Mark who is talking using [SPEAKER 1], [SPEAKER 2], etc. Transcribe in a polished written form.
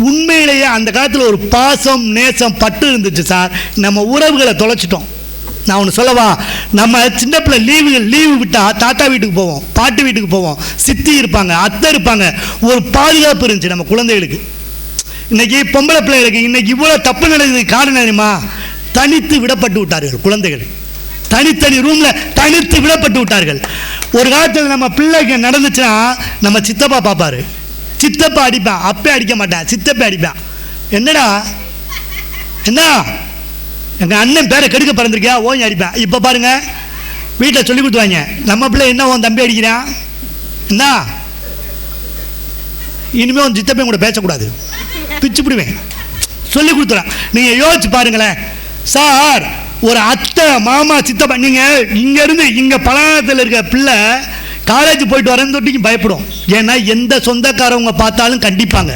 [SPEAKER 1] உண்மையிலேயே அந்த காலத்தில் ஒரு பாசம் நேசம் பட்டு இருந்துச்சு சார். நம்ம உறவுகளை தொலைச்சிட்டோம். நான் ஒன்று சொல்லவா, நம்ம சின்ன பிள்ளை லீவு விட்டால் தாத்தா வீட்டுக்கு போவோம், பாட்டு வீட்டுக்கு போவோம், சித்தி இருப்பாங்க, அத்தை இருப்பாங்க, ஒரு பாதுகாப்பு இருந்துச்சு நம்ம குழந்தைகளுக்கு. இன்னைக்கு பொம்பளை பிள்ளைகளுக்கு இன்னைக்கு இவ்வளோ தப்பு நடக்குது. காரணம் தெரியுமா? தனித்து விடப்பட்டு விட்டார்கள் குழந்தைகள். தனித்தனி ரூம்ல தனித்து விடப்பட்டு விட்டார்கள். ஒரு காலத்தில் நம்ம பிள்ளைக்கு நடந்துச்சுன்னா நம்ம சித்தப்பா பார்ப்பாரு, சித்தப்பா அடிப்பான், அப்பே அடிக்க மாட்டான், சித்தப்பா அடிப்பான். என்னடா என்ன எங்கள் அண்ணன் பேரை கெடுக்க பிறந்திருக்கியா ஓஞ்சி அடிப்பேன். இப்போ பாருங்க வீட்டில் சொல்லி கொடுத்துவாங்க, நம்ம பிள்ளை என்ன உன் தம்பி அடிக்கிறான் என்ன, இனிமேல் உன் சித்தப்பையும் கூட பேசக்கூடாது, பிச்சு பிடிவேன், சொல்லி கொடுத்துறேன். நீங்கள் யோசிச்சு பாருங்களேன் சார். ஒரு அத்தை மாமா சித்தப்பா, நீங்கள் இங்கேருந்து இங்கே பழத்தில் இருக்க பிள்ளை காலேஜ் போயிட்டு வரேன்னு தொட்டிக்கும் பயப்படும். ஏன்னா எந்த சொந்தக்காரவங்க பார்த்தாலும் கண்டிப்பாங்க.